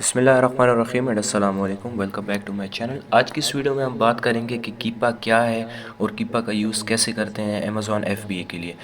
बिस्मिल्लाहिर्रहमानिर्रहीम एंड अस्सलाम वालेकुम। Welcome back to my channel. आज की इस वीडियो में हम बात करेंगे कि कीपा क्या है और कीपा का यूज़ कैसे करते हैं अमेज़ॉन एफबीए के लिए।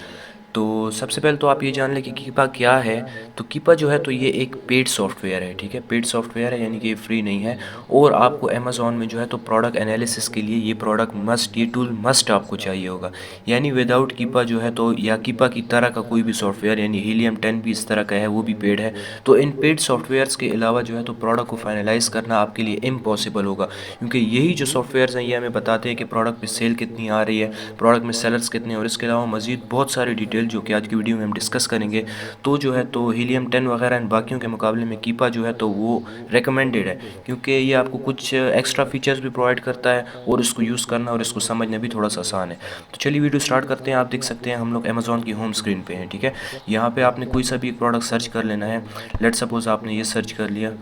तो सबसे पहले तो आप ये जान लें कि कीपा क्या है। तो कीपा जो है तो ये एक पेड सॉफ्टवेयर है, ठीक है। पेड सॉफ्टवेयर है यानी कि ये फ्री नहीं है। और आपको अमेज़ॉन में जो है तो प्रोडक्ट एनालिसिस के लिए ये टूल मस्ट आपको चाहिए होगा। यानी विदाउट कीपा जो है तो या कीपा की तरह का कोई भी सॉफ्टवेयर यानी हीलियम 10 भी इस तरह का है, वो भी पेड है। तो इन पेड सॉफ्टवेयर्स के अलावा जो है तो प्रोडक्ट को फाइनलाइज करना आपके लिए इम्पॉसिबल होगा, क्योंकि यही जो सॉफ्टवेयर्स हैं ये हमें बताते हैं कि प्रोडक्ट पे सेल कितनी आ रही है, प्रोडक्ट में सेलर्स कितने हैं, और इसके अलावा मज़ीद बहुत सारी डिटेल जो कि आज की वीडियो में हम डिस्कस करेंगे। तो जो है तो हीलियम 10 वगैरह इन बाकियों के मुकाबले में कीपा जो है तो वो रिकमेंडेड है, क्योंकि ये आपको कुछ एक्स्ट्रा फीचर्स भी प्रोवाइड करता है और इसको यूज़ करना और इसको समझना भी थोड़ा सा आसान है। तो चलिए वीडियो स्टार्ट करते हैं। आप देख सकते हैं हम लोग अमेज़ॉन की होम स्क्रीन पे हैं, ठीक है। यहाँ पे आपने कोई सा भी एक प्रोडक्ट सर्च कर लेना है। लेट सपोज़ आपने ये सर्च कर लिया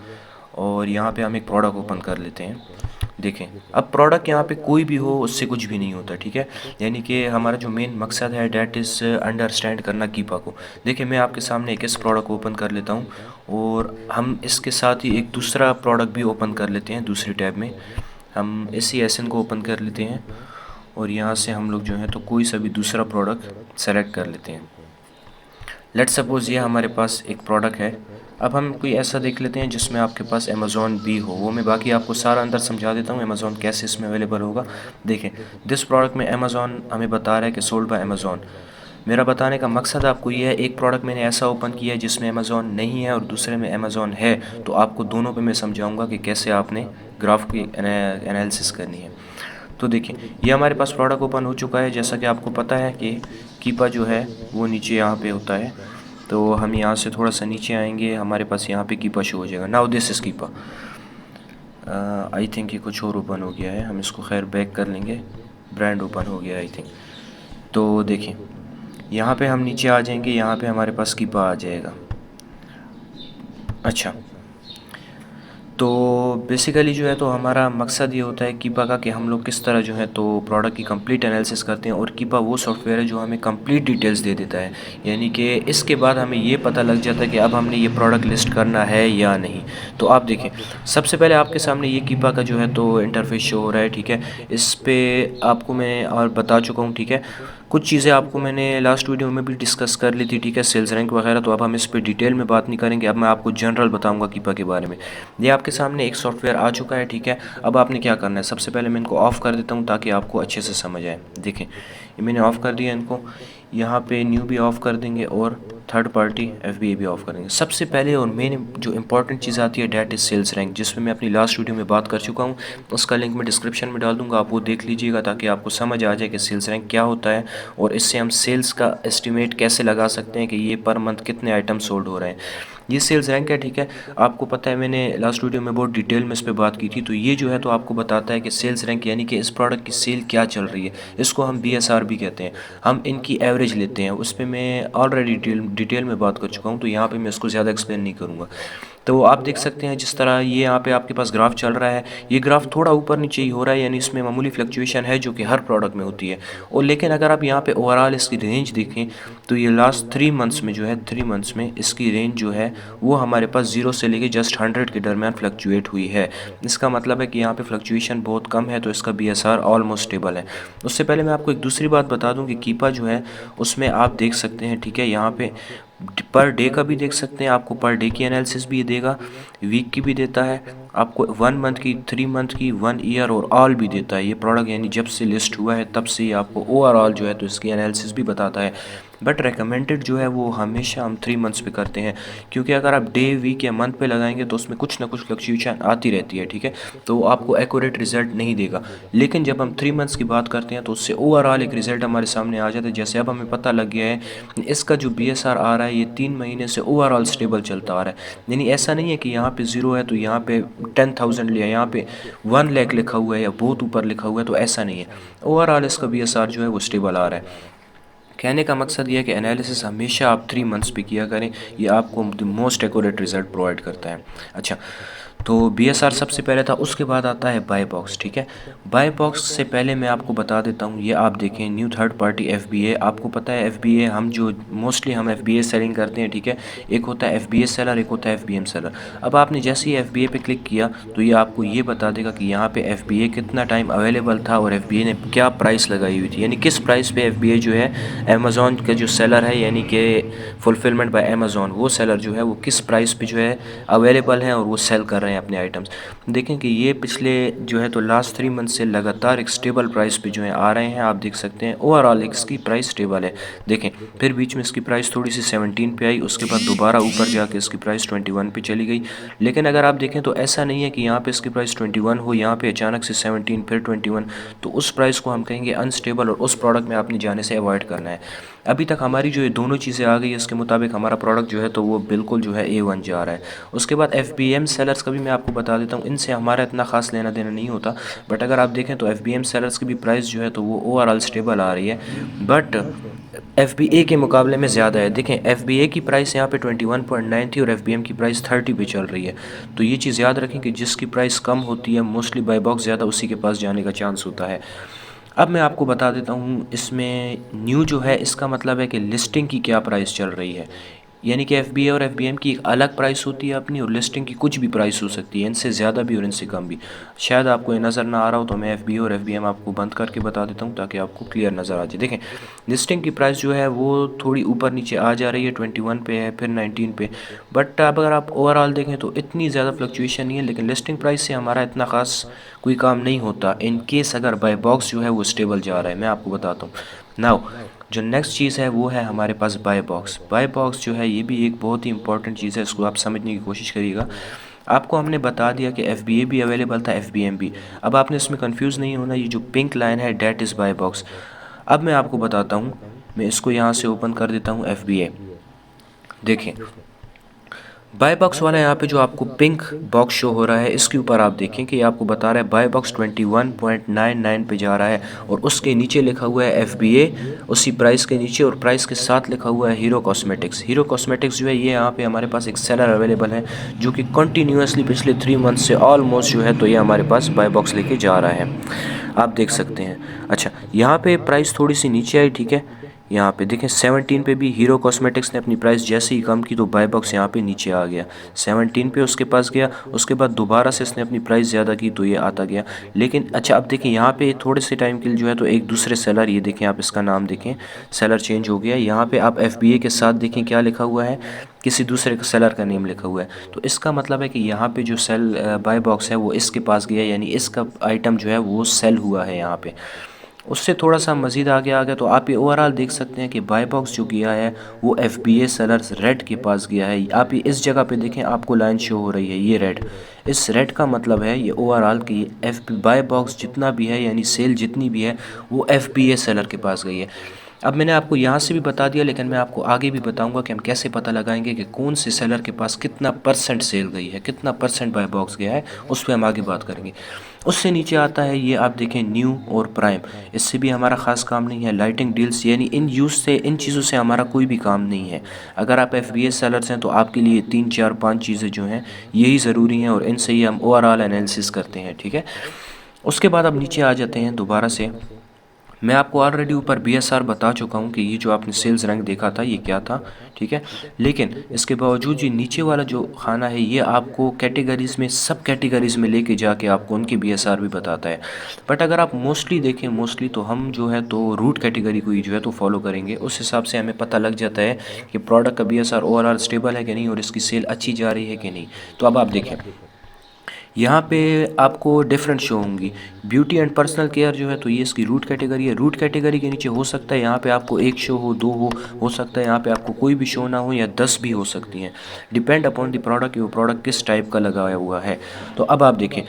और यहाँ पे हम एक प्रोडक्ट ओपन कर लेते हैं। देखें, अब प्रोडक्ट यहाँ पे कोई भी हो उससे कुछ भी नहीं होता, ठीक है। यानी कि हमारा जो मेन मकसद है डैट इज़ अंडरस्टैंड करना कीपा को। देखिए, मैं आपके सामने एक इस प्रोडक्ट को ओपन कर लेता हूँ और हम इसके साथ ही एक दूसरा प्रोडक्ट भी ओपन कर लेते हैं दूसरी टैब में। हम इसी एसन को ओपन कर लेते हैं और यहाँ से हम लोग जो है तो कोई सा भी दूसरा प्रोडक्ट सेलेक्ट कर लेते हैं। लेट्स सपोज़ ये हमारे पास एक प्रोडक्ट है। अब हम कोई ऐसा देख लेते हैं जिसमें आपके पास अमेज़ॉन भी हो, वो मैं बाकी आपको सारा अंदर समझा देता हूँ अमेज़ॉन कैसे इसमें अवेलेबल होगा। देखें, दिस प्रोडक्ट में अमेज़ॉन हमें बता रहा है कि सोल्ड बाय अमेज़ॉन। मेरा बताने का मकसद आपको ये है, एक प्रोडक्ट मैंने ऐसा ओपन किया है जिसमें अमेज़ॉन नहीं है और दूसरे में अमेज़ॉन है, तो आपको दोनों पे मैं समझाऊंगा कि कैसे आपने ग्राफ की एनालिसिस करनी है। तो देखिए, ये हमारे पास प्रोडक्ट ओपन हो चुका है। जैसा कि आपको पता है कि कीपा जो है वो नीचे यहाँ पे होता है। तो हम यहाँ से थोड़ा सा नीचे आएंगे, हमारे पास यहाँ पे कीपा शो हो जाएगा। नाउ दिस इज़ कीपा। आई थिंक ये कुछ और ओपन हो गया है, हम इसको खैर बैक कर लेंगे। ब्रांड ओपन हो गया आई थिंक। तो देखिए, यहाँ पे हम नीचे आ जाएंगे, यहाँ पे हमारे पास कीपा आ जाएगा। अच्छा, तो बेसिकली जो है तो हमारा मकसद ये होता है कीपा का कि हम लोग किस तरह जो है तो प्रोडक्ट की कंप्लीट एनालिसिस करते हैं। और कीपा वो सॉफ्टवेयर है जो हमें कंप्लीट डिटेल्स दे देता है, यानी कि इसके बाद हमें ये पता लग जाता है कि अब हमने ये प्रोडक्ट लिस्ट करना है या नहीं। तो आप देखें, सबसे पहले आपके सामने ये कीपा का जो है तो इंटरफेस शो हो रहा है, ठीक है। इस पर आपको मैं और बता चुका हूँ, ठीक है। कुछ चीज़ें आपको मैंने लास्ट वीडियो में भी डिस्कस कर ली थी, ठीक है, सेल्स रैंक वगैरह। तो अब हम इस पर डिटेल में बात नहीं करेंगे, अब मैं आपको जनरल बताऊंगा कीपा के बारे में। ये आपके सामने एक सॉफ्टवेयर आ चुका है, ठीक है। अब आपने क्या करना है, सबसे पहले मैं इनको ऑफ़ कर देता हूँ ताकि आपको अच्छे से समझ आए। देखें, ये मैंने ऑफ़ कर दिया इनको। यहाँ पे न्यू भी ऑफ़ कर देंगे और थर्ड पार्टी एफबीए भी ऑफ़ करेंगे। सबसे पहले और मेन जो इंपॉर्टेंट चीज़ आती है डैट इज़ सेल्स रैंक, जिसमें मैं अपनी लास्ट वीडियो में बात कर चुका हूँ। उसका लिंक मैं डिस्क्रिप्शन में डाल दूँगा, आप वो देख लीजिएगा ताकि आपको समझ आ जाए कि सेल्स रैंक क्या होता है और इससे हम सेल्स का एस्टिमेट कैसे लगा सकते हैं कि ये पर मंथ कितने आइटम सोल्ड हो रहे हैं। ये सेल्स रैंक है, ठीक है। आपको पता है मैंने लास्ट वीडियो में बहुत डिटेल में इस पर बात की थी। तो ये जो है तो आपको बताता है कि सेल्स रैंक यानी कि इस प्रोडक्ट की सेल क्या चल रही है। इसको हम बीएसआर भी कहते हैं। हम इनकी एवरेज लेते हैं, उस पर मैं ऑलरेडी डिटेल में बात कर चुका हूँ, तो यहाँ पे मैं इसको ज़्यादा एक्सप्लेन नहीं करूँगा। तो आप देख सकते हैं जिस तरह ये यहाँ पे आपके पास ग्राफ चल रहा है, ये ग्राफ थोड़ा ऊपर नीचे ही हो रहा है, यानी इसमें मामूली फ्लक्चुएशन है जो कि हर प्रोडक्ट में होती है। और लेकिन अगर आप यहाँ पे ओवरऑल इसकी रेंज देखें तो ये लास्ट 3 मंथ्स में जो है 3 मंथ्स में इसकी रेंज जो है वो हमारे पास 0 से लेके जस्ट 100 के दरमियान फ्लक्चुएट हुई है। इसका मतलब है कि यहाँ पे फ्लक्चुएशन बहुत कम है, तो इसका बीएसआर ऑलमोस्ट स्टेबल है। उससे पहले मैं आपको एक दूसरी बात बता दूँ कि कीपा जो है उसमें आप देख सकते हैं, ठीक है, यहाँ पे पर डे का भी देख सकते हैं, आपको पर डे की एनालिसिस भी देगा, वीक की भी देता है, आपको 1 मंथ की, 3 मंथ की, 1 ईयर और ऑल भी देता है। ये प्रोडक्ट यानी जब से लिस्ट हुआ है तब से ही आपको ओवरऑल जो है तो इसकी एनालिसिस भी बताता है। बट रिकमेंडेड जो है वो हमेशा हम 3 मंथ्स पे करते हैं, क्योंकि अगर आप डे, वीक या मंथ पे लगाएंगे तो उसमें कुछ ना कुछ फ्लक्चुएशन आती रहती है, ठीक है। तो आपको एक्यूरेट रिजल्ट नहीं देगा। लेकिन जब हम 3 मंथ्स की बात करते हैं तो उससे ओवरऑल एक रिजल्ट हमारे सामने आ जाता है। जैसे अब हमें पता लग गया है इसका जो बीएसआर आ रहा है ये 3 महीने से ओवरऑल स्टेबल चलता आ रहा है। यानी ऐसा नहीं है कि यहाँ पे 0 है तो यहाँ पे 10,000 लिया, यहाँ पे 1 लाख लिखा हुआ है या बहुत ऊपर लिखा हुआ है, तो ऐसा नहीं है। ओवरऑल इसका बीएसआर जो है वो स्टेबल आ रहा है। कहने का मकसद ये है कि एनालिसिस हमेशा आप 3 मंथ्स पे किया करें, ये आपको the most accurate result provide करता है। अच्छा, तो बीएसआर सबसे पहले था, उसके बाद आता है बाय बॉक्स। ठीक है, बाय बॉक्स से पहले मैं आपको बता देता हूँ, ये आप देखें न्यू थर्ड पार्टी एफबीए। आपको पता है एफबीए हम जो मोस्टली हम एफबीए सेलिंग करते हैं। ठीक है, एक होता है एफबीए सेलर, एक होता है एफबीएम सेलर। अब आपने जैसे ही एफबीए पे क्लिक किया तो ये आपको ये बता देगा कि यहाँ पे एफबीए कितना टाइम अवेलेबल था और एफबीए ने क्या प्राइस लगाई हुई थी, यानी किस प्राइस पे एफबीए जो है अमेज़ॉन का जो सेलर है, यानी कि फुलफिलमेंट बाय अमेज़ॉन, वो सेलर जो है वो किस प्राइस पे जो है अवेलेबल है और वो सेल कर रहे हैं अपने आइटम्स। देखें कि ये पिछले जो है तो लास्ट 3 मंथ से लगातार एक स्टेबल प्राइस पे जो है आ रहे हैं। आप देख सकते हैं ओवरऑल इसकी प्राइस स्टेबल है। देखें, फिर बीच में इसकी प्राइस थोड़ी सी 17 पे आई, उसके बाद दोबारा ऊपर जाके इसकी प्राइस 21 पे चली गई। लेकिन अगर आप देखें तो ऐसा नहीं है कि यहाँ पे इसकी प्राइस 21 हो, यहाँ पे अचानक से 17 फिर 21, तो उस प्राइस को हम कहेंगे अनस्टेबल और उस प्रोडक्ट में आपने जाने से अवॉइड करना है। अभी तक हमारी जो ये दोनों चीज़ें आ गई, इसके मुताबिक हमारा प्रोडक्ट जो है तो वो बिल्कुल जो है A1 जा रहा है। उसके बाद एफबीएम सेलर्स का भी मैं आपको बता देता हूँ, इनसे हमारा इतना खास लेना देना नहीं होता। बट अगर आप देखें तो एफबीएम सेलर्स की भी प्राइस जो है तो वो ओवरऑल स्टेबल आ रही है, बट एफबीए के मुकाबले में ज़्यादा है। देखें, एफबीए की प्राइस यहाँ पे 21.9 थी और एफबीएम की प्राइस 30 पे चल रही है। तो ये चीज़ याद रखें कि जिसकी प्राइस कम होती है मोस्टली बाय बॉक्स ज़्यादा उसी के पास जाने का चांस होता है। अब मैं आपको बता देता हूँ इसमें न्यू जो है इसका मतलब है कि लिस्टिंग की क्या प्राइस चल रही है, यानी कि एफबीए और एफबीएम की एक अलग प्राइस होती है अपनी, और लिस्टिंग की कुछ भी प्राइस हो सकती है, इनसे ज़्यादा भी और इनसे कम भी। शायद आपको ये नज़र ना आ रहा हो तो मैं एफबीए और एफबीएम आपको बंद करके बता देता हूँ ताकि आपको क्लियर नज़र आ जाए। देखें, लिस्टिंग की प्राइस जो है वो थोड़ी ऊपर नीचे आ जा रही है, 21 पे है फिर 19 पे। बट अब अगर आप ओवरऑल देखें तो इतनी ज़्यादा फ्लक्चुएशन नहीं है, लेकिन लिस्टिंग प्राइस से हमारा इतना खास कोई काम नहीं होता इन केस अगर बाय बॉक्स जो है वो स्टेबल जा रहा है। मैं आपको बताता हूँ नाउ, जो नेक्स्ट चीज़ है वो है हमारे पास बाय बॉक्स। बाय बॉक्स जो है ये भी एक बहुत ही इंपॉर्टेंट चीज़ है, इसको आप समझने की कोशिश करिएगा। आपको हमने बता दिया कि एफबीए भी अवेलेबल था, एफबीएम भी। अब आपने इसमें कंफ्यूज नहीं होना, ये जो पिंक लाइन है डेट इज़ बाय बॉक्स। अब मैं आपको बताता हूँ, मैं इसको यहाँ से ओपन कर देता हूँ एफबीए। देखें, बाय बॉक्स वाला यहाँ पे जो आपको पिंक बॉक्स शो हो रहा है इसके ऊपर आप देखें कि आपको बता रहा है बाय बॉक्स 21.99 पे जा रहा है और उसके नीचे लिखा हुआ है एफबीए, उसी प्राइस के नीचे और प्राइस के साथ लिखा हुआ है हीरो कॉस्मेटिक्स। हीरो कॉस्मेटिक्स जो है ये यहाँ पे हमारे पास एक सेलर अवेलेबल है जो कि कंटिन्यूसली पिछले 3 मंथ से ऑलमोस्ट जो है तो ये हमारे पास बाय बॉक्स लेके जा रहा है, आप देख सकते हैं। अच्छा, यहाँ पे प्राइस थोड़ी सी नीचे आई। ठीक है, यहाँ पे देखें 17 पे भी हीरो कॉस्मेटिक्स ने अपनी प्राइस जैसे ही कम की तो बाय बॉक्स यहाँ पे नीचे आ गया, 17 पे उसके पास गया, उसके बाद दोबारा से इसने अपनी प्राइस ज़्यादा की तो ये आता गया। लेकिन अच्छा, अब देखें यहाँ पे थोड़े से टाइम के लिए जो है तो एक दूसरे सेलर, ये देखें आप इसका नाम देखें, सेलर चेंज हो गया। यहाँ पे आप एफबीए के साथ देखें क्या लिखा हुआ है, किसी दूसरे का सेलर का नेम लिखा हुआ है। तो इसका मतलब है कि यहाँ पे जो सेल बाय बॉक्स है वो इसके पास गया, यानी इसका आइटम जो है वो सेल हुआ है यहाँ पे। उससे थोड़ा सा मज़ीद आगे आ गया तो आप ये ओवरऑल देख सकते हैं कि बाय बॉक्स जो गया है वो एफबीए सेलर्स रेड के पास गया है। आप ये इस जगह पे देखें, आपको लाइन शो हो रही है ये रेड, इस रेड का मतलब है ये ओवरऑल कि एफ बाय बॉक्स जितना भी है यानी सेल जितनी भी है वो एफबीए सेलर के पास गई है। अब मैंने आपको यहाँ से भी बता दिया, लेकिन मैं आपको आगे भी बताऊंगा कि हम कैसे पता लगाएंगे कि कौन से सेलर के पास कितना परसेंट सेल गई है, कितना परसेंट बाय बॉक्स गया है, उस पर हम आगे बात करेंगे। उससे नीचे आता है ये आप देखें न्यू और प्राइम, इससे भी हमारा ख़ास काम नहीं है। लाइटिंग डील्स यानी इन यूज़ से, इन चीज़ों से हमारा कोई भी काम नहीं है। अगर आप एफबीए सेलर्स हैं तो आपके लिए 3 4 5 चीज़ें जो हैं यही ज़रूरी हैं और इनसे ही हम ओवरऑल एनालिसिस करते हैं। ठीक है, उसके बाद अब नीचे आ जाते हैं दोबारा से। मैं आपको ऑलरेडी ऊपर बीएसआर बता चुका हूँ कि ये जो आपने सेल्स रैंक देखा था ये क्या था। ठीक है, लेकिन इसके बावजूद ये नीचे वाला जो खाना है ये आपको कैटेगरीज़ में, सब कैटेगरीज़ में लेके जाके आपको उनके बीएसआर भी बताता है। बट अगर आप मोस्टली देखें, मोस्टली तो हम जो है तो रूट कैटेगरी को ही जो है तो फॉलो करेंगे, उस हिसाब से हमें पता लग जाता है कि प्रोडक्ट का बीएसआर ओवरऑल स्टेबल है कि नहीं और इसकी सेल अच्छी जा रही है कि नहीं। तो अब आप देखें यहाँ पे आपको डिफरेंट शो होंगी। ब्यूटी एंड पर्सनल केयर जो है तो ये इसकी रूट कैटेगरी है। रूट कैटेगरी के नीचे हो सकता है यहाँ पे आपको 1 शो हो, 2 हो सकता है यहाँ पे आपको कोई भी शो ना हो या 10 भी हो सकती हैं, डिपेंड अपॉन द प्रोडक्ट, वो प्रोडक्ट किस टाइप का लगाया हुआ है। तो अब आप देखें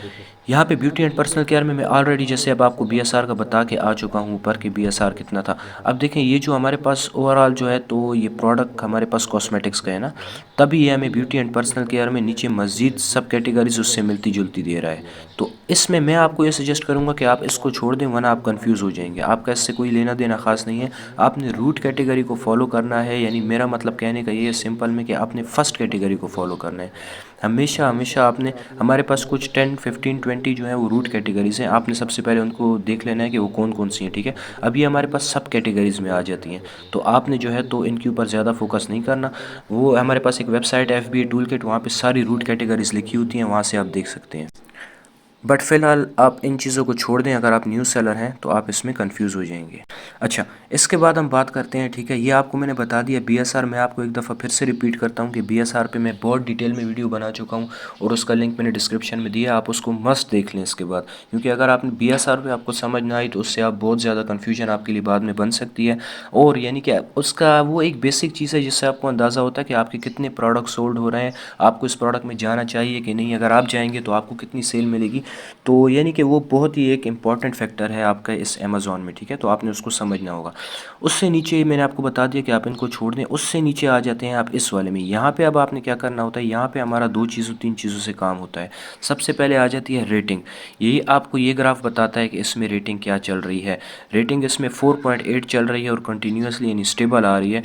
यहाँ पे ब्यूटी एंड पर्सनल केयर में मैं ऑलरेडी जैसे अब आपको बीएसआर का बता के आ चुका हूँ ऊपर कि बीएसआर कितना था। अब देखें ये जो हमारे पास ओवरऑल जो है तो ये प्रोडक्ट हमारे पास कॉस्मेटिक्स का है ना, तभी ये हमें ब्यूटी एंड पर्सनल केयर में नीचे मज़ीद सब कैटेगरीज उससे मिलती जुलती दे रहा है। तो इसमें मैं आपको ये सजेस्ट करूँगा कि आप इसको छोड़ दें, वरना आप कंफ्यूज हो जाएंगे। आपका इससे कोई लेना देना खास नहीं है। आपने रूट कैटेगरी को फॉलो करना है, यानी मेरा मतलब कहने का ये है सिंपल में कि आपने फर्स्ट कैटेगरी को फॉलो करना है। हमेशा हमेशा आपने, हमारे पास कुछ 10 15 20 जो है वो रूट कैटेगरीज हैं, आपने सबसे पहले उनको देख लेना है कि वो कौन कौन सी हैं, ठीक है। अभी हमारे पास सब कैटेगरीज में आ जाती हैं, तो आपने जो है तो इनके ऊपर ज़्यादा फोकस नहीं करना। वो हमारे पास एक वेबसाइट है FBA टूल किट, वहाँ पे सारी रूट कैटेगरीज लिखी होती हैं, वहाँ से आप देख सकते हैं। बट फ़िलहाल आप इन चीज़ों को छोड़ दें, अगर आप न्यू सेलर हैं तो आप इसमें कंफ्यूज हो जाएंगे। अच्छा, इसके बाद हम बात करते हैं, ठीक है। ये आपको मैंने बता दिया बीएसआर। मैं आपको एक दफ़ा फिर से रिपीट करता हूँ कि बीएसआर पे मैं बहुत डिटेल में वीडियो बना चुका हूँ और उसका लिंक मैंने डिस्क्रिप्शन में दिया, आप उसको मस्त देख लें इसके बाद। क्योंकि अगर आपने बीएसआर पे आपको समझ ना आई तो उससे आप बहुत ज़्यादा कन्फ्यूजन आपके लिए बाद में बन सकती है। और यानी कि उसका वो एक बेसिक चीज़ है जिससे आपको अंदाज़ा होता है कि आपके कितने प्रोडक्ट सोल्ड हो रहे हैं, आपको इस प्रोडक्ट में जाना चाहिए कि नहीं, अगर आप जाएंगे तो आपको कितनी सेल मिलेगी। तो यानी कि वो बहुत ही एक इम्पॉर्टेंट फैक्टर है आपका इस अमेज़ॉन में, ठीक है। तो आपने उसको समझना होगा। उससे नीचे मैंने आपको बता दिया कि आप इनको छोड़ दें। उससे नीचे आ जाते हैं आप इस वाले में। यहाँ पे अब आपने क्या करना होता है, यहाँ पे हमारा दो चीज़ों तीन चीज़ों से काम होता है। सबसे पहले आ जाती है रेटिंग। यही आपको ये ग्राफ बताता है कि इसमें रेटिंग क्या चल रही है। रेटिंग इसमें 4.8 चल रही है और कंटिन्यूसली यानी स्टेबल आ रही है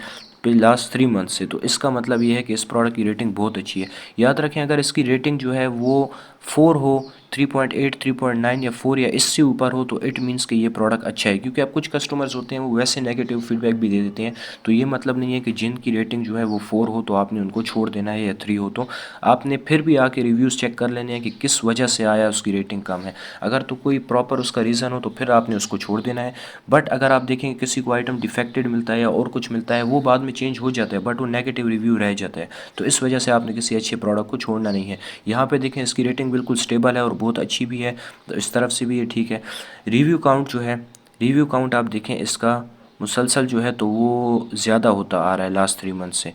लास्ट 3 मंथ से। तो इसका मतलब ये है कि इस प्रोडक्ट की रेटिंग बहुत अच्छी है। याद रखें, अगर इसकी रेटिंग जो है वो 4 हो, 3.8 3.9 या 4 या इससे ऊपर हो, तो इट मीन्स कि ये प्रोडक्ट अच्छा है। क्योंकि अब कुछ कस्टमर्स होते हैं वो वैसे नेगेटिव फीडबैक भी दे देते हैं। तो ये मतलब नहीं है कि जिनकी रेटिंग जो है वो 4 हो तो आपने उनको छोड़ देना है, या 3 हो तो आपने फिर भी आके रिव्यूज़ चेक कर लेने हैं कि किस वजह से आया उसकी रेटिंग कम है। अगर तो कोई प्रॉपर उसका रीज़न हो तो फिर आपने उसको छोड़ देना है। बट अगर आप देखें किसी को आइटम डिफेक्टेड मिलता है या और कुछ मिलता है, वो बाद में चेंज हो जाता है बट वो नेगेटिव रिव्यू रह जाता है, तो इस वजह से आपने किसी अच्छे प्रोडक्ट को छोड़ना नहीं है। यहाँ पे देखें इसकी रेटिंग बिल्कुल स्टेबल है और बहुत अच्छी भी है, तो इस तरफ से भी ये ठीक है। रिव्यू काउंट जो है, रिव्यू काउंट आप देखें इसका मुसलसल जो है तो वो ज़्यादा होता आ रहा है लास्ट 3 मंथ से।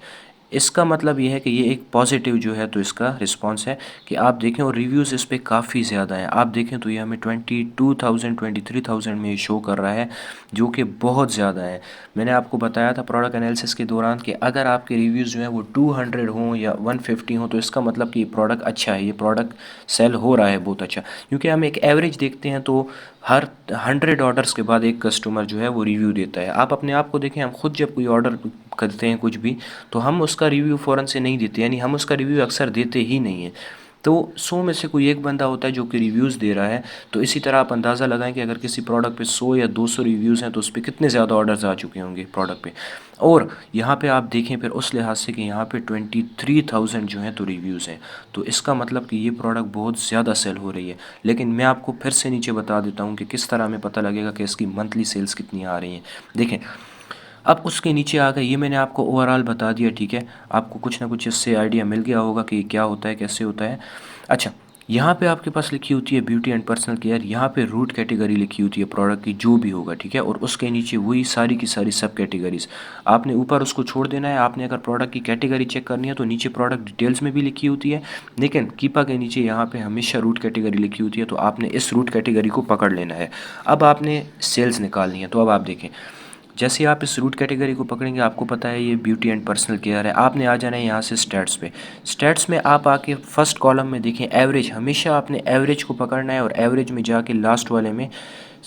इसका मतलब ये है कि ये एक पॉजिटिव जो है तो इसका रिस्पांस है कि आप देखें, और रिव्यूज़ इस पे काफ़ी ज़्यादा हैं। आप देखें तो ये हमें 22,000 23,000 में ये शो कर रहा है, जो कि बहुत ज़्यादा है। मैंने आपको बताया था प्रोडक्ट एनालिसिस के दौरान कि अगर आपके रिव्यूज़ जो हैं वो 200 हों या 150 हों, तो इसका मतलब कि ये प्रोडक्ट अच्छा है, ये प्रोडक्ट सेल हो रहा है बहुत अच्छा। क्योंकि हम एक एवरेज देखते हैं तो हर 100 ऑर्डर्स के बाद एक कस्टमर जो है वो रिव्यू देता है। आप अपने आप को देखें, हम खुद जब कोई ऑर्डर करते हैं कुछ भी, तो हम उसका रिव्यू फ़ौरन से नहीं देते, यानी हम उसका रिव्यू अक्सर देते ही नहीं हैं। तो 100 में से कोई एक बंदा होता है जो कि रिव्यूज़ दे रहा है। तो इसी तरह आप अंदाज़ा लगाएं कि अगर किसी प्रोडक्ट पे 100 या 200 रिव्यूज़ हैं तो उस पे कितने ज़्यादा ऑर्डर्स आ चुके होंगे प्रोडक्ट पे। और यहाँ पे आप देखें फिर उस लिहाज से कि यहाँ पे 23,000 जो हैं तो रिव्यूज़ हैं, तो इसका मतलब कि ये प्रोडक्ट बहुत ज़्यादा सेल हो रही है। लेकिन मैं आपको फिर से नीचे बता देता हूँ कि किस तरह हमें पता लगेगा कि इसकी मंथली सेल्स कितनी आ रही हैं। देखें, अब उसके नीचे आ गए, ये मैंने आपको ओवरऑल बता दिया, ठीक है। आपको कुछ ना कुछ इससे आइडिया मिल गया होगा कि क्या होता है कैसे होता है। अच्छा, यहाँ पे आपके पास लिखी होती है ब्यूटी एंड पर्सनल केयर, यहाँ पे रूट कैटेगरी लिखी होती है प्रोडक्ट की जो भी होगा, ठीक है। और उसके नीचे वही सारी की सारी सब कैटेगरीज, आपने ऊपर उसको छोड़ देना है। आपने अगर प्रोडक्ट की कैटेगरी चेक करनी है तो नीचे प्रोडक्ट डिटेल्स में भी लिखी होती है, लेकिन कीपा के नीचे यहाँ पे हमेशा रूट कैटेगरी लिखी होती है, तो आपने इस रूट कैटेगरी को पकड़ लेना है। अब आपने सेल्स निकालनी है, तो अब आप देखें, जैसे आप इस रूट कैटेगरी को पकड़ेंगे, आपको पता है ये ब्यूटी एंड पर्सनल केयर है, आपने आ जाना है यहाँ से स्टैट्स पे। स्टैट्स में आप आके फर्स्ट कॉलम में देखें एवरेज, हमेशा आपने एवरेज को पकड़ना है और एवरेज में जाके लास्ट वाले में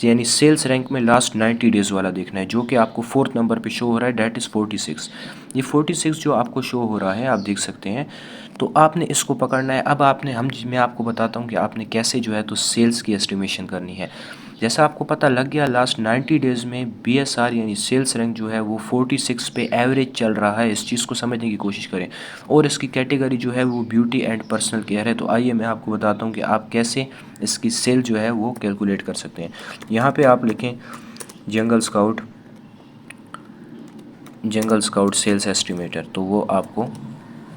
यानी सेल्स रैंक में लास्ट 90 डेज़ वाला देखना है, जो कि आपको 4th नंबर पे शो हो रहा है, डैट इज़ 46। ये 46 जो आपको शो हो रहा है आप देख सकते हैं, तो आपने इसको पकड़ना है। अब आपने मैं आपको बताता हूँ कि आपने कैसे जो है तो सेल्स की एस्टिमेशन करनी है। जैसा आपको पता लग गया, लास्ट 90 डेज़ में बीएसआर यानी सेल्स रैंक जो है वो 46 पे एवरेज चल रहा है। इस चीज़ को समझने की कोशिश करें। और इसकी कैटेगरी जो है वो ब्यूटी एंड पर्सनल केयर है। तो आइए मैं आपको बताता हूँ कि आप कैसे इसकी सेल जो है वो कैलकुलेट कर सकते हैं। यहाँ पे आप लिखें जंगल स्काउट सेल्स एस्टिमेटर, तो वो आपको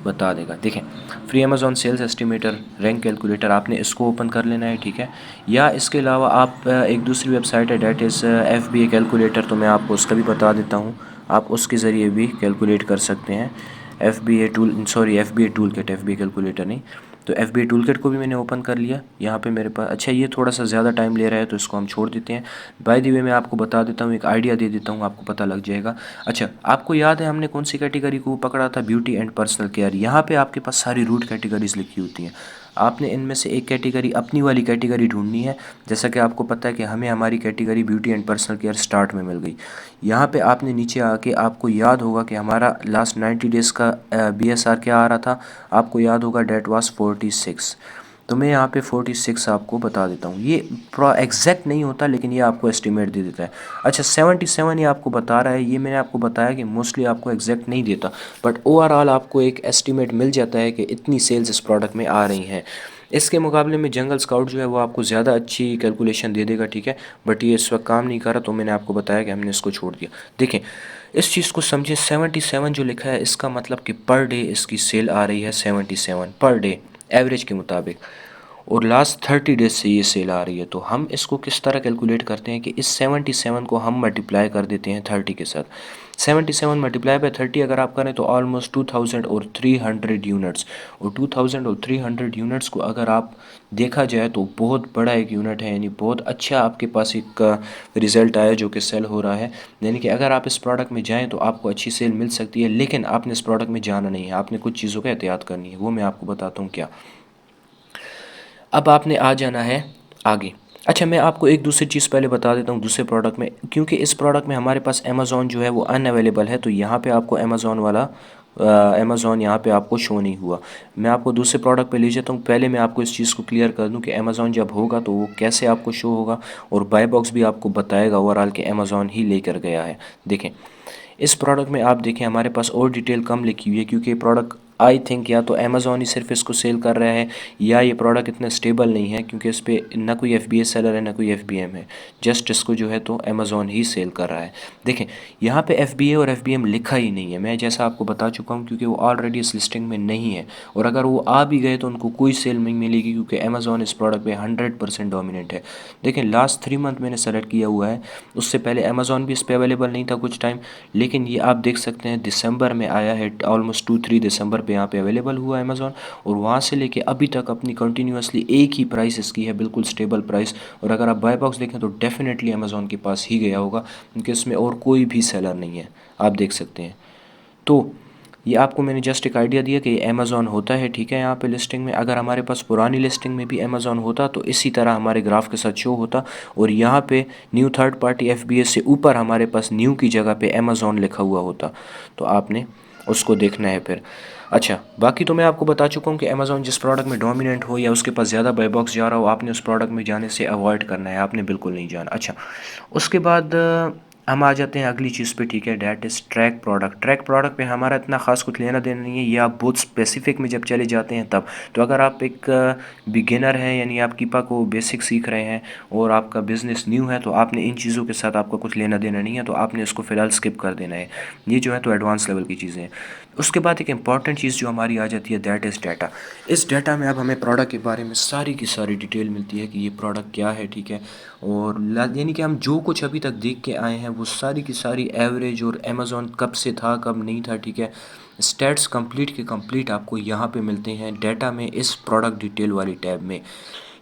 बता देगा। देखें, free Amazon sales estimator rank calculator, आपने इसको ओपन कर लेना है, ठीक है। या इसके अलावा आप एक दूसरी वेबसाइट है डैट इज़ FBA कैलकुलेटर, तो मैं आपको उसका भी बता देता हूँ, आप उसके ज़रिए भी कैलकुलेट कर सकते हैं। FBA tool kit, FBA calculator नहीं, तो FBA टूल किट को भी मैंने ओपन कर लिया यहाँ पे मेरे पास। अच्छा, ये थोड़ा सा ज़्यादा टाइम ले रहा है तो इसको हम छोड़ देते हैं। बाय द वे मैं आपको बता देता हूँ, एक आइडिया दे देता हूँ, आपको पता लग जाएगा। अच्छा, आपको याद है हमने कौन सी कैटेगरी को पकड़ा था? Beauty and personal care. यहाँ पे आपके पास सारी रूट कैटेगरीज लिखी होती हैं। आपने इनमें से एक कैटेगरी, अपनी वाली कैटेगरी ढूंढनी है। जैसा कि आपको पता है कि हमें हमारी category beauty and personal care start में मिल गई। यहाँ पे आपने नीचे आके, आपको याद होगा कि हमारा लास्ट 90 डेज़ का BSR क्या आ रहा था, आपको याद होगा, डेट वाज 46। तो मैं यहाँ पे 46 आपको बता देता हूँ। ये प्रो एग्जैक्ट नहीं होता लेकिन ये आपको एस्टिमेट दे देता है। अच्छा, 77 ये आपको बता रहा है। ये मैंने आपको बताया कि मोस्टली आपको एग्जैक्ट नहीं देता, बट ओवरऑल आपको एक एस्टिमेट मिल जाता है कि इतनी सेल्स इस प्रोडक्ट में आ रही हैं। इसके मुकाबले में जंगल स्काउट जो है वो आपको ज़्यादा अच्छी कैलकुलेशन दे देगा, ठीक है, बट ये इस वक्त काम नहीं कर रहा, तो मैंने आपको बताया कि हमने इसको छोड़ दिया। देखें, इस चीज़ को समझें, 77 जो लिखा है इसका मतलब कि पर डे इसकी सेल आ रही है 77 पर डे एवरेज के मुताबिक, और लास्ट 30 डेज से ये सेल आ रही है। तो हम इसको किस तरह कैलकुलेट करते हैं कि इस 77 को हम मल्टीप्लाई कर देते हैं 30 के साथ। 77 मल्टीप्लाई बाय 30 अगर आप करें तो ऑलमोस्ट 2300 यूनिट्स, और 2300 यूनिट्स को अगर आप देखा जाए तो बहुत बड़ा एक यूनिट है, यानी बहुत अच्छा आपके पास एक रिज़ल्ट आया जो कि सेल हो रहा है। यानी कि अगर आप इस प्रोडक्ट में जाएँ तो आपको अच्छी सेल मिल सकती है, लेकिन आपने इस प्रोडक्ट में जाना नहीं है, आपने कुछ चीज़ों का एहतियात करनी है, वो मैं आपको बताता हूँ क्या। अब आपने आ जाना है आगे। अच्छा, मैं आपको एक दूसरी चीज़ पहले बता देता हूँ दूसरे प्रोडक्ट में, क्योंकि इस प्रोडक्ट में हमारे पास अमेज़ॉन जो है वो अनअवेलेबल है, तो यहाँ पे आपको अमेज़ॉन वाला अमेज़ॉन यहाँ पे आपको शो नहीं हुआ। मैं आपको दूसरे प्रोडक्ट पे ले जाता हूँ। पहले मैं आपको इस चीज़ को क्लियर कर दूँ कि अमेज़ॉन जब होगा तो वो कैसे आपको शो होगा, और बाय बॉक्स भी आपको बताएगा ओवरऑल कि अमेज़ॉन ही लेकर गया है। देखें, इस प्रोडक्ट में आप देखें हमारे पास और डिटेल कम लिखी हुई है, क्योंकि ये प्रोडक्ट आई थिंक या तो अमेज़ॉन ही सिर्फ इसको सेल कर रहा है, या ये प्रोडक्ट इतना स्टेबल नहीं है, क्योंकि इस पर ना कोई FBA सेलर है ना कोई FBM है, जस्ट इसको जो है तो अमेज़ॉन ही सेल कर रहा है। देखें, यहाँ पे FBA और FBM लिखा ही नहीं है, मैं जैसा आपको बता चुका हूँ, क्योंकि वो ऑलरेडी इस लिस्टिंग में नहीं है, और अगर वो आ भी गए तो उनको कोई सेल नहीं मिलेगी, क्योंकि अमेज़ॉन इस प्रोडक्ट पे 100% डोमिनेंट है। देखें, लास्ट 3 मंथ मैंने सेलेक्ट किया हुआ है, उससे पहले अमेज़ॉन भी इस पर अवेलेबल नहीं था कुछ टाइम, लेकिन ये आप देख सकते हैं दिसंबर में आया है, ऑलमोस्ट 2-3 दिसंबर पे यहाँ पे अवेलेबल हुआ अमेज़ॉन, और वहाँ से लेके अभी तक अपनी कंटिन्यूसली एक ही प्राइस इसकी है, बिल्कुल स्टेबल प्राइस। और अगर आप बाय बॉक्स देखें तो डेफिनेटली अमेज़ॉन के पास ही गया होगा, क्योंकि इसमें और कोई भी सेलर नहीं है, आप देख सकते हैं। तो ये आपको मैंने जस्ट एक आइडिया दिया कि ये अमेज़ॉन होता है, ठीक है, यहाँ पे लिस्टिंग में। अगर हमारे पास पुरानी लिस्टिंग में भी अमेज़ॉन होता तो इसी तरह हमारे ग्राफ के साथ शो होता, और यहाँ पे न्यू थर्ड पार्टी FBA से ऊपर हमारे पास न्यू की जगह पे अमेज़ॉन लिखा हुआ होता, तो आपने उसको देखना है फिर। अच्छा, बाकी तो मैं आपको बता चुका हूँ कि अमेज़ॉन जिस प्रोडक्ट में डोमिनेंट हो या उसके पास ज़्यादा बाय बॉक्स जा रहा हो, आपने उस प्रोडक्ट में जाने से अवॉइड करना है, आपने बिल्कुल नहीं जाना। अच्छा, उसके बाद हम आ जाते हैं अगली चीज़ पे, ठीक है, that is track product. Track product पे हमारा इतना ख़ास कुछ लेना देना नहीं है, ये आप बहुत स्पेसिफिक में जब चले जाते हैं तब। तो अगर आप एक बिगिनर हैं, यानी आप कीपा को बेसिक सीख रहे हैं और आपका बिज़नेस न्यू है, तो आपने इन चीज़ों के साथ आपका कुछ लेना देना नहीं है, तो आपने इसको फ़िलहाल स्किप कर देना है। ये जो है तो एडवांस लेवल की चीज़ें हैं। उसके बाद एक इंपॉर्टेंट चीज़ जो हमारी आ जाती है, दैट इज़ डाटा। इस डाटा में अब हमें प्रोडक्ट के बारे में सारी की सारी डिटेल मिलती है कि ये प्रोडक्ट क्या है, ठीक है, और यानी कि हम जो कुछ अभी तक देख के आए हैं वो सारी की सारी एवरेज, और अमेज़ॉन कब से था कब नहीं था, ठीक है, स्टैट्स कंप्लीट के कंप्लीट आपको यहाँ पे मिलते हैं डाटा में, इस प्रोडक्ट डिटेल वाली टैब में।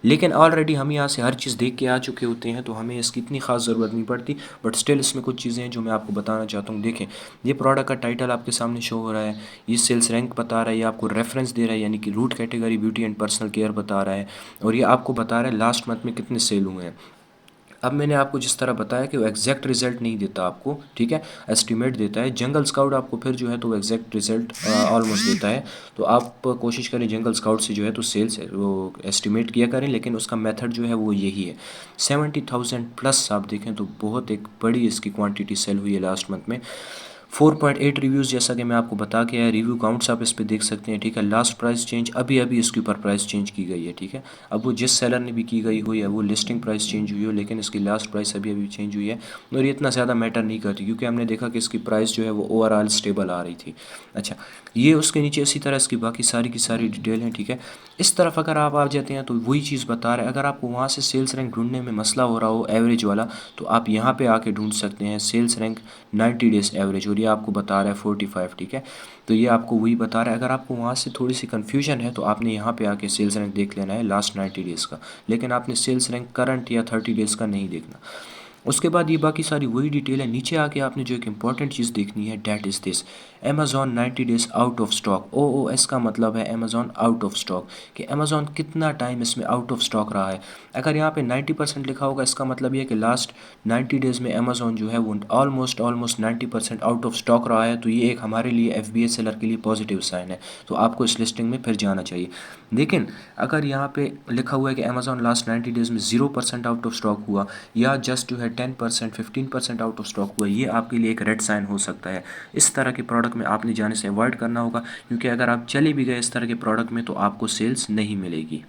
लेकिन ऑलरेडी हम यहाँ से हर चीज़ देख के आ चुके होते हैं, तो हमें इसकी इतनी ख़ास ज़रूरत नहीं पड़ती, बट स्टिल इसमें कुछ चीज़ें हैं जो मैं आपको बताना चाहता हूँ। देखें, ये प्रोडक्ट का टाइटल आपके सामने शो हो रहा है, ये सेल्स रैंक बता रहा है, ये आपको रेफरेंस दे रहा है, यानी कि root category beauty and personal care बता रहा है, और ये आपको बता रहा है लास्ट मंथ में कितने सेल हुए हैं। अब मैंने आपको जिस तरह बताया कि वो एग्जैक्ट रिजल्ट नहीं देता आपको, ठीक है, एस्टिमेट देता है। जंगल स्काउट आपको फिर जो है तो वो एग्जैक्ट रिजल्ट ऑलमोस्ट देता है, तो आप कोशिश करें जंगल स्काउट से जो है तो सेल्स वो एस्टिमेट किया करें, लेकिन उसका मेथड जो है वो यही है। 70,000 प्लस आप देखें तो बहुत एक बड़ी इसकी क्वांटिटी सेल हुई है लास्ट मंथ में। 4.8 रिव्यूज़, जैसा कि मैं आपको बता के आया, रिव्यू काउंट्स आप इस पे देख सकते हैं, ठीक है। लास्ट प्राइस चेंज अभी अभी इसके ऊपर प्राइस चेंज की गई है, ठीक है। अब वो जिस सेलर ने भी की गई हो या वो लिस्टिंग प्राइस चेंज हुई हो, लेकिन इसकी लास्ट प्राइस अभी अभी चेंज हुई है, और ये इतना ज़्यादा मैटर नहीं करती, क्योंकि हमने देखा कि इसकी प्राइस जो है वो ओवरऑल स्टेबल आ रही थी। अच्छा, ये उसके नीचे इसी तरह इसकी बाकी सारी की सारी डिटेल हैं, ठीक है। इस तरफ अगर आप आ जाते हैं तो वही चीज़ बता रहे हैं, अगर आपको वहाँ से सेल्स रैंक ढूंढने में मसला हो रहा हो एवरेज वाला, तो आप यहाँ पे आके ढूंढ सकते हैं सेल्स रैंक 90 डेज़ एवरेज, और ये ये आपको बता रहा है 45, ठीक है। तो ये आपको वही बता रहा है। अगर आपको वहाँ से थोड़ी सी कन्फ्यूजन है तो आपने यहाँ पे आके सेल्स रैंक देख लेना है लास्ट 90 डेज़ का, लेकिन आपने सेल्स रैंक करंट या 30 डेज़ का नहीं देखना। उसके बाद ये बाकी सारी वही डिटेल है। नीचे आके आपने जो एक इंपॉर्टेंट चीज़ देखनी है, that is this, Amazon 90 days out of stock. OOS का मतलब है अमेज़ॉन आउट ऑफ स्टॉक, कि अमेज़ॉन कितना टाइम इसमें आउट ऑफ स्टॉक रहा है। अगर यहाँ पे 90% लिखा होगा, इसका मतलब ये है कि लास्ट 90 डेज़ में अमेज़ॉन जो है वो ऑलमोस्ट 90% आउट ऑफ स्टॉक रहा है। तो ये एक हमारे लिए FBA सेलर के लिए पॉजिटिव साइन है, तो आपको इस लिस्टिंग में फिर जाना चाहिए। लेकिन अगर यहाँ पे लिखा हुआ है कि अमेज़ॉन लास्ट 90 डेज़ में 0% आउट ऑफ स्टॉक हुआ, या जस्ट जो है 10% 15% आउट ऑफ स्टॉक हुआ, ये आपके लिए एक रेड साइन हो सकता है। इस तरह के प्रोडक्ट में आपने जाने से अवॉइड करना होगा, क्योंकि अगर आप चले भी गए इस तरह के प्रोडक्ट में तो आपको सेल्स नहीं मिलेगी।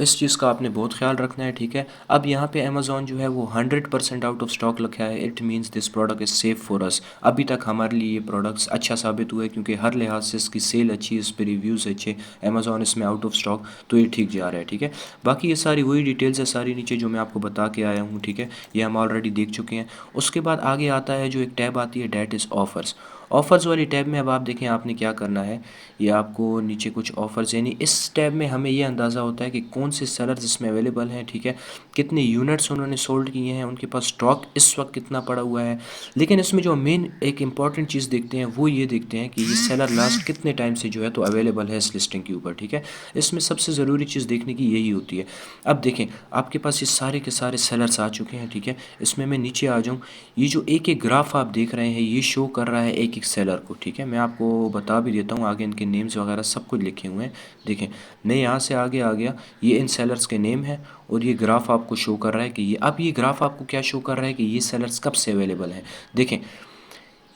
इस चीज़ का आपने बहुत ख्याल रखना है, ठीक है। अब यहाँ पे अमेज़ॉन जो है वो 100% आउट ऑफ स्टॉक लिखा है। It means this product is safe for us. अभी तक हमारे लिए ये प्रोडक्ट्स अच्छा साबित हुआ है, क्योंकि हर लिहाज से इसकी सेल अच्छी, इस पर रिव्यूज़ अच्छे, अमेज़ॉन इसमें आउट ऑफ स्टॉक, तो ये ठीक जा रहा है, ठीक है। बाकी ये सारी वही डिटेल्स है सारी नीचे जो मैं आपको बता के आया हूँ, ठीक है। ये हम ऑलरेडी देख चुके हैं। उसके बाद आगे आता है जो एक टैब आती है, डैट इज़ ऑफ़र्स। ऑफ़र्स वाली टैब में अब आप देखें आपने क्या करना है। ये आपको नीचे कुछ ऑफ़र्स, यानी इस टैब में हमें ये अंदाज़ा होता है कि कौन से सेलर्स इसमें अवेलेबल हैं, ठीक है, कितने यूनिट्स उन्होंने सोल्ड किए हैं, उनके पास स्टॉक इस वक्त कितना पड़ा हुआ है। लेकिन इसमें जो मेन एक इंपॉर्टेंट चीज़ देखते हैं वो ये देखते हैं कि ये सेलर लास्ट कितने टाइम से जो है तो अवेलेबल है इस लिस्टिंग के ऊपर, ठीक है। इसमें सबसे ज़रूरी चीज़ देखने की यही होती है। अब देखें आपके पास ये सारे के सारे सेलर्स आ चुके हैं, ठीक है। इसमें मैं नीचे आ जाऊँ, ये जो एक एक ग्राफ आप देख रहे हैं ये शो कर रहा है एक एक सेलर को, ठीक है। मैं आपको बता भी देता हूँ, आगे इनके नेम्स वगैरह सब कुछ लिखे हुए हैं। देखें, मैं यहाँ से आगे आ गया, ये इन सेलर्स के नेम है, और ये ग्राफ आपको शो कर रहा है कि ये, अब ये ग्राफ आपको क्या शो कर रहा है कि ये सेलर्स कब से अवेलेबल हैं। देखें,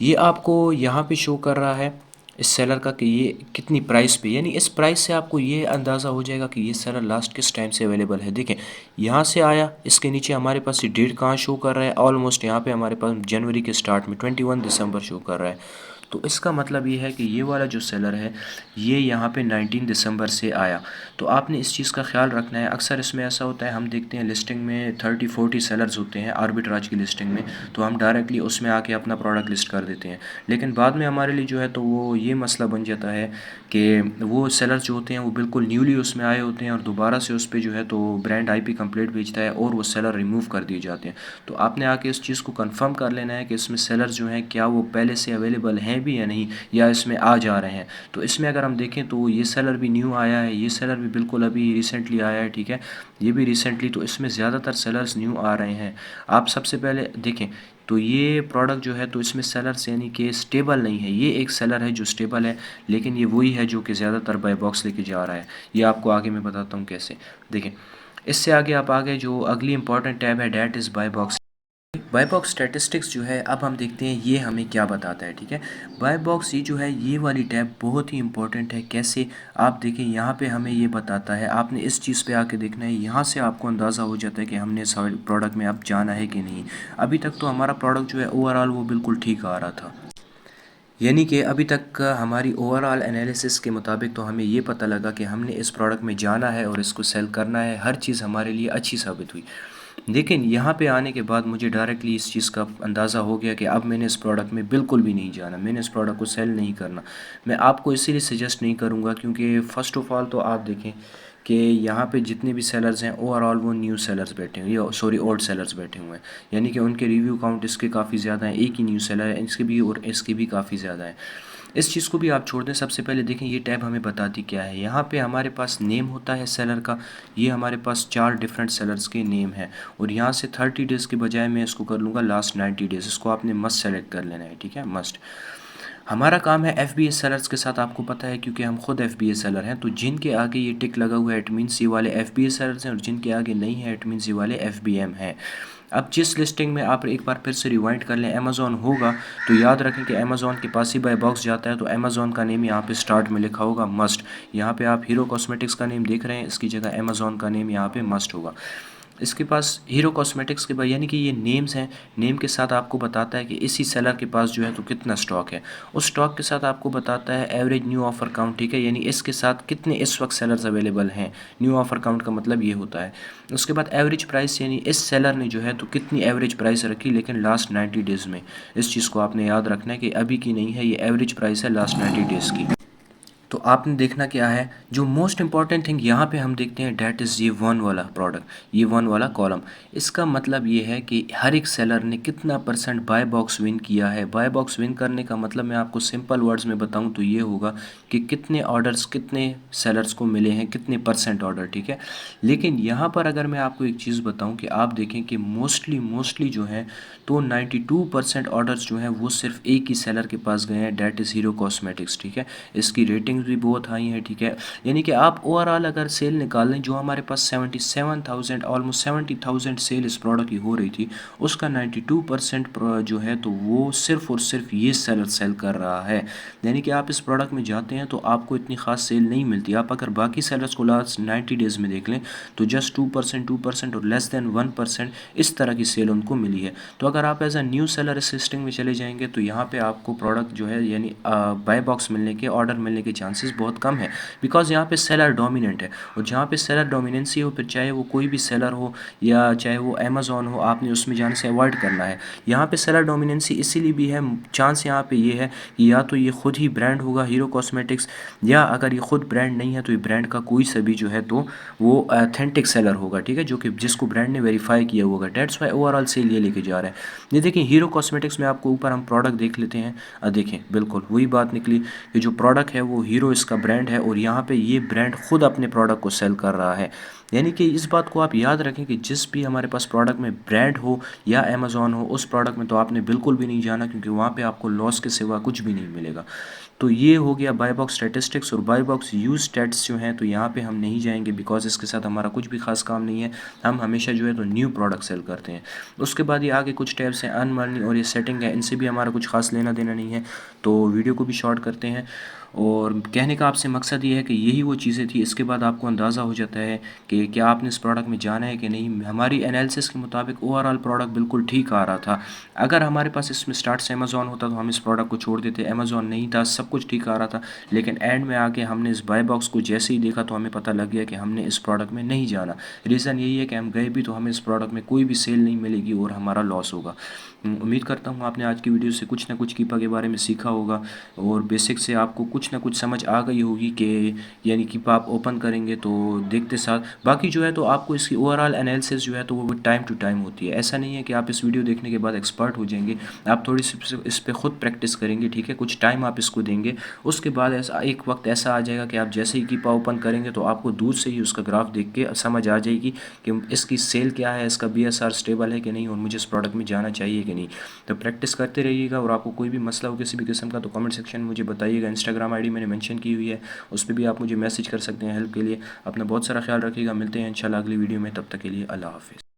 ये आपको यहाँ पे शो कर रहा है इस सेलर का कि ये कितनी प्राइस पे, यानी इस प्राइस से आपको ये अंदाज़ा हो जाएगा कि ये सेलर लास्ट किस टाइम से अवेलेबल है। देखें, यहाँ से आया, इसके नीचे हमारे पास ये डेट कहाँ शो कर रहा है, ऑलमोस्ट यहाँ पे हमारे पास जनवरी के स्टार्ट में 21 दिसंबर शो कर रहा है। तो इसका मतलब ये है कि ये वाला जो सेलर है ये यहाँ पे 19 दिसंबर से आया। तो आपने इस चीज़ का ख्याल रखना है। अक्सर इसमें ऐसा होता है, हम देखते हैं लिस्टिंग में 30-40 सेलर्स होते हैं आर्बिट्राज की लिस्टिंग में, तो हम डायरेक्टली उसमें आके अपना प्रोडक्ट लिस्ट कर देते हैं। लेकिन बाद में हमारे लिए जो है तो वो ये मसला बन जाता है कि वो सेलर्स जो होते हैं वो बिल्कुल न्यूली उसमें आए होते हैं, और दोबारा से उस पर जो है तो ब्रांड IP कंप्लेंट भेजता है और वो सेलर रिमूव कर दिए जाते हैं। तो आपने आके इस चीज़ को कंफर्म कर लेना है कि इसमें सेलर जो हैं क्या वो पहले से अवेलेबल हैं भी या नहीं, या इसमें आ जा रहे हैं। तो इसमें अगर हम देखें तो ये सेलर भी न्यू आया है, ये सेलर भी बिल्कुल अभी रिसेंटली आया है, ठीक है, ये भी रिसेंटली। तो इसमें ज़्यादातर सेलर्स न्यू आ रहे हैं। आप सबसे पहले देखें तो ये प्रोडक्ट जो है तो इसमें सेलर्स यानी कि स्टेबल नहीं है। ये एक सेलर है जो स्टेबल है, लेकिन ये वही है जो कि ज़्यादातर बाय बॉक्स लेके जा रहा है। ये आपको आगे मैं बताता हूँ कैसे। देखें, इससे आगे आप आगे जो अगली इंपॉर्टेंट टैब है, that is buy box. Buy box statistics जो है, अब हम देखते हैं ये हमें क्या बताता है, ठीक है। बाय बॉक्स ये जो है, ये वाली टैब बहुत ही इंपॉर्टेंट है। कैसे, आप देखें यहाँ पे हमें ये बताता है, आपने इस चीज़ पे आके देखना है, यहाँ से आपको अंदाज़ा हो जाता है कि हमने इस प्रोडक्ट में अब जाना है कि नहीं। अभी तक तो हमारा प्रोडक्ट जो है ओवरऑल वो बिल्कुल ठीक आ रहा था, यानी कि अभी तक का हमारी ओवरऑल एनालिसिस के मुताबिक तो हमें ये पता लगा कि हमने इस प्रोडक्ट में जाना है और इसको सेल करना है। हर चीज़ हमारे लिए अच्छी साबित हुई। लेकिन यहाँ पे आने के बाद मुझे डायरेक्टली इस चीज़ का अंदाज़ा हो गया कि अब मैंने इस प्रोडक्ट में बिल्कुल भी नहीं जाना, मैंने इस प्रोडक्ट को सेल नहीं करना। मैं आपको इसीलिए सजेस्ट नहीं करूँगा, क्योंकि फ़र्स्ट ऑफ़ ऑल तो आप देखें कि यहाँ पे जितने भी सेलर्स हैं ओवरऑल वो न्यू सेलर्स बैठे हुए, या सॉरी ओल्ड सेलर्स बैठे हुए हैं, यानी कि उनके रिव्यू काउंट इसके काफ़ी ज़्यादा हैं। एक ही न्यू सेलर है इसके भी, और इसके भी काफ़ी ज़्यादा है। इस चीज़ को भी आप छोड़ दें। सबसे पहले देखें ये टैब हमें बताती क्या है। यहाँ पे हमारे पास नेम होता है सेलर का, ये हमारे पास 4 डिफरेंट सेलर्स के नेम हैं, और यहाँ से 30 डेज़ के बजाय मैं इसको कर लूँगा लास्ट 90 डेज़। इसको आपने मस्ट सेलेक्ट कर लेना है, ठीक है, मस्ट। हमारा काम है FBA सेलर्स के साथ, आपको पता है क्योंकि हम खुद FBA सेलर हैं। तो जिनके आगे ये टिक लगा हुआ है इट मीन्स ये वाले FBA सेलर्स हैं, और जिनके आगे नहीं है इट मीन्स ये वाले FBM हैं। अब जिस लिस्टिंग में आप एक बार फिर से रिवाइंड कर लें अमेज़ॉन होगा, तो याद रखें कि अमेज़ॉन के पास ही बाय बॉक्स जाता है, तो अमेज़ॉन का नेम यहाँ पे स्टार्ट में लिखा होगा मस्ट। यहाँ पे आप हीरो कॉस्मेटिक्स का नेम देख रहे हैं, इसकी जगह अमेज़ॉन का नेम यहाँ पे मस्ट होगा। इसके पास हीरो कॉस्मेटिक्स के बाद यानी कि ये नेम्स हैं, नेम के साथ आपको बताता है कि इसी सेलर के पास जो है तो कितना स्टॉक है। उस स्टॉक के साथ आपको बताता है एवरेज न्यू ऑफ़र काउंट, ठीक है, यानी इसके साथ कितने इस वक्त सेलर्स अवेलेबल हैं। न्यू ऑफ़र काउंट का मतलब ये होता है। उसके बाद एवरेज प्राइस, यानी इस सेलर ने जो है तो कितनी एवरेज प्राइस रखी लेकिन लास्ट 90 डेज़ में। इस चीज़ को आपने याद रखना है कि अभी की नहीं है, ये एवरेज प्राइस है लास्ट 90 डेज़ की। तो आपने देखना क्या है, जो मोस्ट इंपॉर्टेंट थिंग यहाँ पे हम देखते हैं डैट इज़ ये वन वाला प्रोडक्ट, ये वन वाला कॉलम। इसका मतलब ये है कि हर एक सेलर ने कितना परसेंट बाय बॉक्स विन किया है। बाय बॉक्स विन करने का मतलब मैं आपको सिंपल वर्ड्स में बताऊँ तो ये होगा कि कितने ऑर्डर्स कितने सेलर्स को मिले हैं, कितने परसेंट ऑर्डर, ठीक है। लेकिन यहाँ पर अगर मैं आपको एक चीज़ बताऊँ कि आप देखें कि मोस्टली जो है तो 92% ऑर्डर्स जो हैं वो सिर्फ एक ही सेलर के पास गए हैं, डैट इज़ हीरो कॉस्मेटिक्स, ठीक है। इसकी रेटिंग्स भी बहुत हाई है, ठीक है। यानी कि आप ओवरऑल अगर सेल निकालें, जो हमारे पास 77,000 ऑलमोस्ट 70,000 सेल इस प्रोडक्ट की हो रही थी, उसका 92% जो है तो वो सिर्फ और सिर्फ ये सेलर सेल कर रहा है। यानी कि आप इस प्रोडक्ट में जाते हैं तो आपको इतनी खास सेल नहीं मिलती। आप अगर बाकी सेलर्स को लास्ट 90 डेज़ में देख लें तो जस्ट 2% और लेस देन 1% इस तरह की सेल उनको मिली है। तो अगर आप एज अ न्यू सेलर इस लिस्टिंग में चले जाएंगे तो यहाँ पे आपको प्रोडक्ट जो है यानी बाय बॉक्स मिलने के, ऑर्डर मिलने के चांसेस बहुत कम है, बिकॉज यहाँ पे सेलर डोमिनेंट है। और जहाँ पे सेलर डोमिनेंसी हो, फिर चाहे वो कोई भी सेलर हो या चाहे वो अमेज़ॉन हो, आपने उसमें जाने से अवॉइड करना है। यहाँ पे सेलर डोमिनेंसी इसीलिए भी है, चांस यहाँ पे ये है कि या तो ये खुद ही ब्रांड होगा हीरो कॉस्मेटिक्स, या अगर ये खुद ब्रांड नहीं है तो ये ब्रांड का कोई सा भी जो है तो वो ऑथेंटिक सेलर होगा, ठीक है, जो कि जिसको ब्रांड ने वेरीफाई किया होगा। डेट्स वाई ओवरऑल सेल ये लेके जा रहा है। ये देखिए हीरो कॉस्मेटिक्स में आपको ऊपर हम प्रोडक्ट देख लेते हैं, देखें बिल्कुल वही बात निकली कि जो प्रोडक्ट है वो हीरो इसका ब्रांड है और यहाँ पे ये ब्रांड खुद अपने प्रोडक्ट को सेल कर रहा है। यानी कि इस बात को आप याद रखें कि जिस भी हमारे पास प्रोडक्ट में ब्रांड हो या अमेज़ॉन हो, उस प्रोडक्ट में तो आपने बिल्कुल भी नहीं जाना, क्योंकि वहाँ पे आपको लॉस के सिवा कुछ भी नहीं मिलेगा। तो ये हो गया बाय बॉक्स स्टैटिस्टिक्स। और बाय बॉक्स यूज स्टैट्स जो हैं तो यहाँ पे हम नहीं जाएंगे, बिकॉज इसके साथ हमारा कुछ भी खास काम नहीं है। हम हमेशा जो है तो न्यू प्रोडक्ट सेल करते हैं। उसके बाद ये आगे कुछ टैब्स हैं, अर्न मनी और ये सेटिंग है, इनसे भी हमारा कुछ खास लेना देना नहीं है। तो वीडियो को भी शॉर्ट करते हैं। और कहने का आपसे मकसद ये है कि यही वो चीज़ें थी। इसके बाद आपको अंदाज़ा हो जाता है कि क्या आपने इस प्रोडक्ट में जाना है कि नहीं। हमारी एनालिसिस के मुताबिक ओवरऑल प्रोडक्ट बिल्कुल ठीक आ रहा था। अगर हमारे पास इसमें स्टार्ट से अमेज़ॉन होता तो हम इस प्रोडक्ट को छोड़ देते। अमेज़ॉन नहीं था, सब कुछ ठीक आ रहा था, लेकिन एंड में आके हमने इस बाय बॉक्स को जैसे ही देखा तो हमें पता लग गया कि हमने इस प्रोडक्ट में नहीं जाना। रीज़न यही है कि हम गए भी तो हमें इस प्रोडक्ट में कोई भी सेल नहीं मिलेगी और हमारा लॉस होगा। उम्मीद करता हूँ आपने आज की वीडियो से कुछ ना कुछ कीपा के बारे में सीखा होगा और बेसिक से आपको कुछ ना कुछ समझ आ गई होगी कि यानी कीपा आप ओपन करेंगे तो देखते साथ बाकी जो है तो आपको इसकी ओवरऑल एनालिसिस जो है तो वो टाइम टू टाइम होती है। ऐसा नहीं है कि आप इस वीडियो देखने के बाद एक्सपर्ट हो जाएंगे। आप थोड़ी सी इस पर खुद प्रैक्टिस करेंगे, ठीक है, कुछ टाइम आप इसको देंगे। उसके बाद ऐसा एक वक्त ऐसा आ जाएगा कि आप जैसे ही कीपा ओपन करेंगे तो आपको दूर से ही उसका ग्राफ देख के समझ आ जाएगी कि इसकी सेल क्या है, इसका BSR स्टेबल है कि नहीं और मुझे इस प्रोडक्ट में जाना चाहिए कि नहीं। तो प्रैक्टिस करते रहिएगा। और आपको कोई भी मसला हो किसी भी किस्म का तो कमेंट सेक्शन में मुझे बताइएगा। इंस्टाग्राम आईडी मैंने मेंशन की हुई है, उस पर भी आप मुझे मैसेज कर सकते हैं हेल्प के लिए। अपना बहुत सारा ख्याल रखिएगा। मिलते हैं इंशाल्लाह अगली वीडियो में, तब तक के लिए अल्लाह हाफिज़।